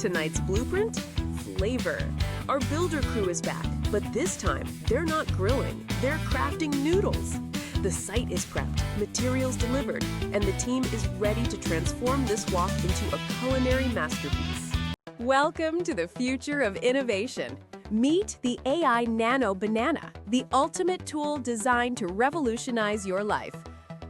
tonight's blueprint? Flavor. Our builder crew is back, but this time they're not grilling, they're crafting noodles. The site is prepped, materials delivered, and the team is ready to transform this wok into a culinary masterpiece. Welcome to the future of innovation. Meet the AI Nano Banana, the ultimate tool designed to revolutionize your life.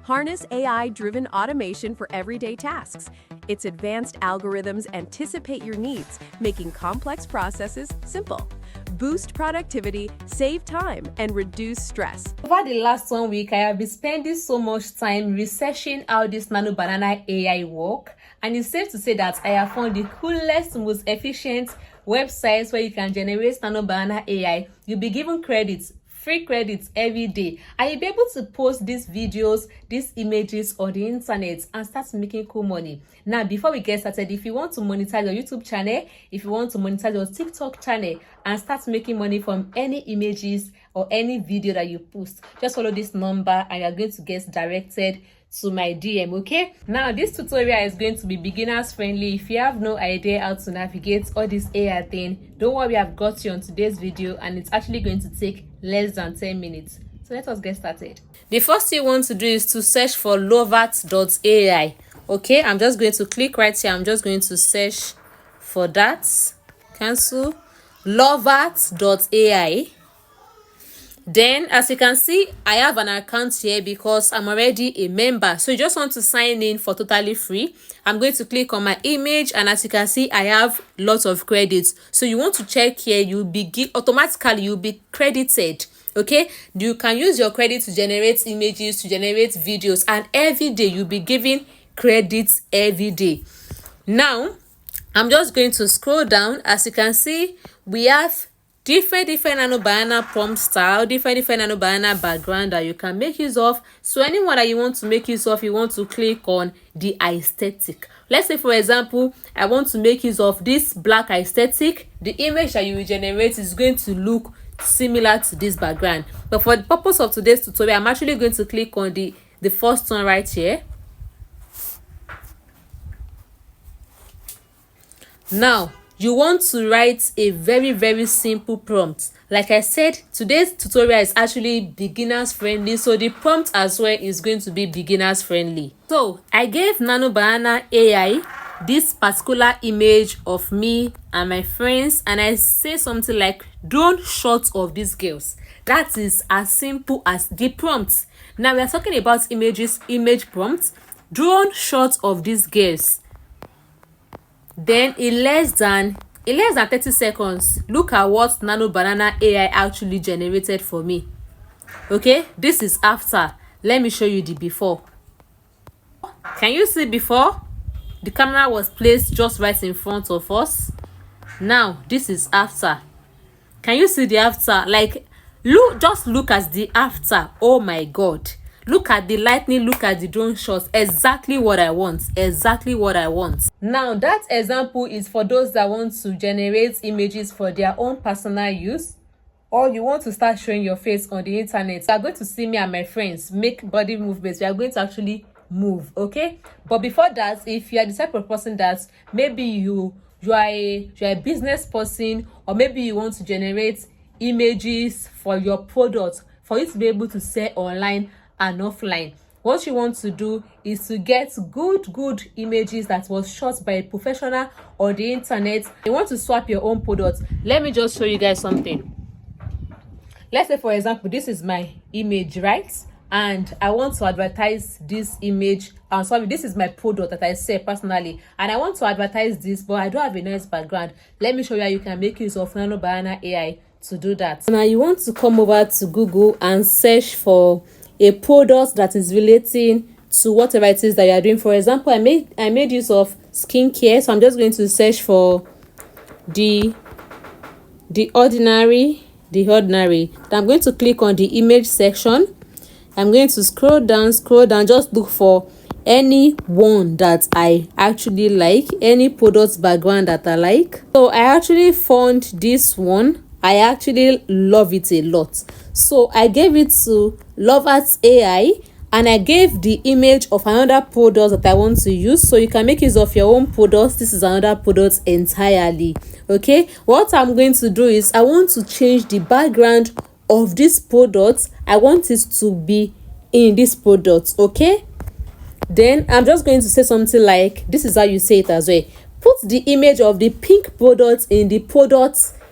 Harness AI-driven automation for everyday tasks. Its advanced algorithms anticipate your needs, making complex processes simple. Boost productivity, save time, and reduce stress. Over the last 1 week, I have been spending so much time researching how this Nano Banana AI works, and it's safe to say that I have found the coolest, most efficient websites where you can generate Nano Banana AI. You'll be given credits, free credits every day, and you'll be able to post these videos, these images on the internet and start making cool money. Now, before we get started, if you want to monetize your YouTube channel, if you want to monetize your TikTok channel and start making money from any images or any video that you post, just follow this number and you're going to get directed to my DM. Okay, now this tutorial is going to be beginners friendly. If you have no idea how to navigate all this AI thing, don't worry, I've got you on today's video, and it's actually going to take less than 10 minutes. So let us get started. The first thing you want to do is to search for Lovart AI. Okay, I'm just going to click right here. I'm just going to search for that. Cancel. Lovart AI. Then, as you can see, I have an account here because I'm already a member. So you just want to sign in for totally free. I'm going to click on my image, and as you can see, I have lots of credits. So you want to check here, you'll be credited. Okay, you can use your credit to generate images, to generate videos, and every day you'll be giving credits every day. Now, I'm just going to scroll down. As you can see, we have different Nano Banana prompt style, different Nano Banana background that you can make use of. So anyone that you want to make use of, you want to click on the aesthetic. Let's say, for example, I want to make use of this black aesthetic. The image that you will generate is going to look similar to this background. But for the purpose of today's tutorial, I'm actually going to click on the first one right here. Now, you want to write a very simple prompt. Like I said, today's tutorial is actually beginners friendly, so the prompt as well is going to be beginners friendly. So I gave Nano Banana AI this particular image of me and my friends, and I say something like drone shots of these girls. That is as simple as the prompt. Now we are talking about image prompts. Drone shots of these girls. Then in less than 30 seconds, look at what Nano Banana AI actually generated for me. Okay, this is after. Let me show you the before. Can you see before? The camera was placed just right in front of us. Now this is after. Can you see the after? Like, just look at the after. Oh my god, look at the lightning, look at the drone shots. Exactly what I want. Now that example is for those that want to generate images for their own personal use, or you want to start showing your face on the internet. You are going to see me and my friends make body movements. We are going to actually move. Okay, but before that, if you are the type of person that maybe you are a business person, or maybe you want to generate images for your product for you to be able to sell online and offline, what you want to do is to get good images that was shot by a professional on the internet. You want to swap your own product. Let me just show you guys something. Let's say, for example, this is my image, right? And I want to advertise this image. This is my product that I sell personally, and I want to advertise this, but I don't have a nice background. Let me show you how you can make use of Nano Banana AI to do that. Now you want to come over to Google and search for a product that is relating to whatever it is that you are doing. For example, I made use of skincare, so I'm just going to search for the ordinary. Then I'm going to click on the image section. I'm going to scroll down, just look for any one that I actually like, any product background that I like. So I actually found this one. I actually love it a lot, so I gave it to Lovart AI, and I gave the image of another product that I want to use. So you can make use of your own products. This is another product entirely. Okay, what I'm going to do is I want to change the background of this product. I want it to be in this product. Okay, then I'm just going to say something like, this is how you say it as well. Put the image of the pink product in the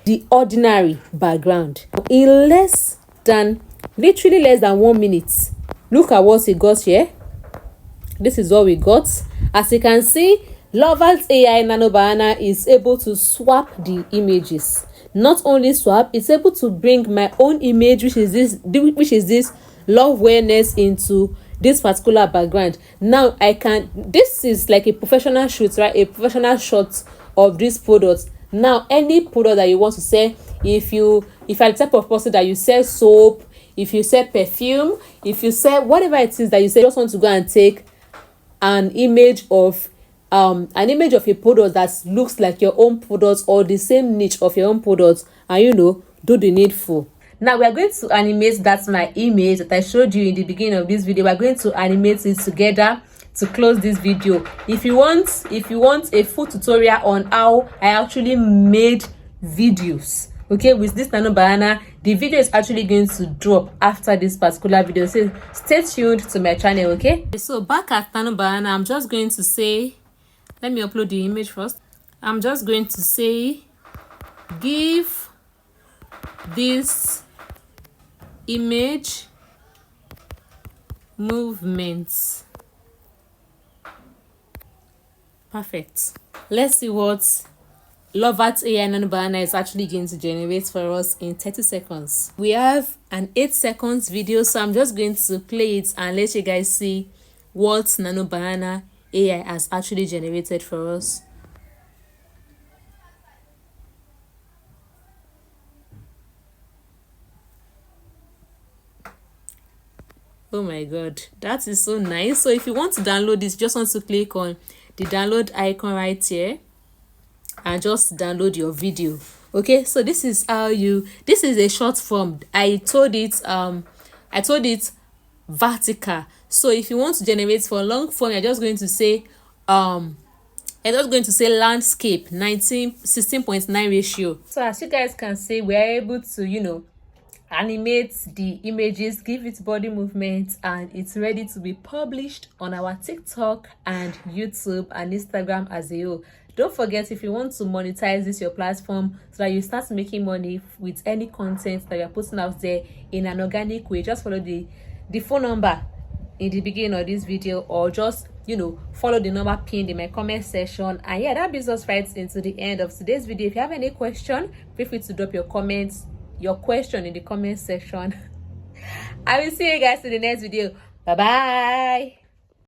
the ordinary background. In literally less than 1 minute, look at what we got here. This is what we got. As you can see, Lovart AI Nano Banana is able to swap the images. Not only swap, it's able to bring my own image, which is this love awareness, into this particular background. Now this is like a professional shoot, right? A professional shot of this product. Now any product that you want to sell, if you're the type of person that you sell soap, if you sell perfume, if you sell whatever it is that you say, just want to go and take an image of a product that looks like your own product or the same niche of your own product, and do the needful. Now we are going to animate that my image that I showed you in the beginning of this video. We're going to animate it together to close this video. If you want a full tutorial on how I actually made videos, okay, with this Nano Banana, the video is actually going to drop after this particular video, so stay tuned to my channel. Okay, so back at Nano Banana, I'm just going to say, let me upload the image first. I'm just going to say, give this image movements. Perfect. Let's see what Lovart AI Nano Banana is actually going to generate for us in 30 seconds. We have an 8 seconds video, so I'm just going to play it and let you guys see what Nano Banana AI has actually generated for us. Oh my god, that is so nice. So if you want to download this, just want to click on the download icon right here and just download your video. Okay, so this is this is a short form. I told it vertical. So if you want to generate for long form, you're just going to say landscape 16:9 ratio. So as you guys can see, we are able to animate the images, give it body movements, and it's ready to be published on our TikTok and YouTube and Instagram as a whole. Don't forget, if you want to monetize your platform so that you start making money with any content that you're putting out there in an organic way, just follow the phone number in the beginning of this video, or just follow the number pinned in my comment section. And yeah, that brings us right into the end of today's video. If you have any question, feel free to drop your question in the comment section. I will see you guys in the next video. Bye bye.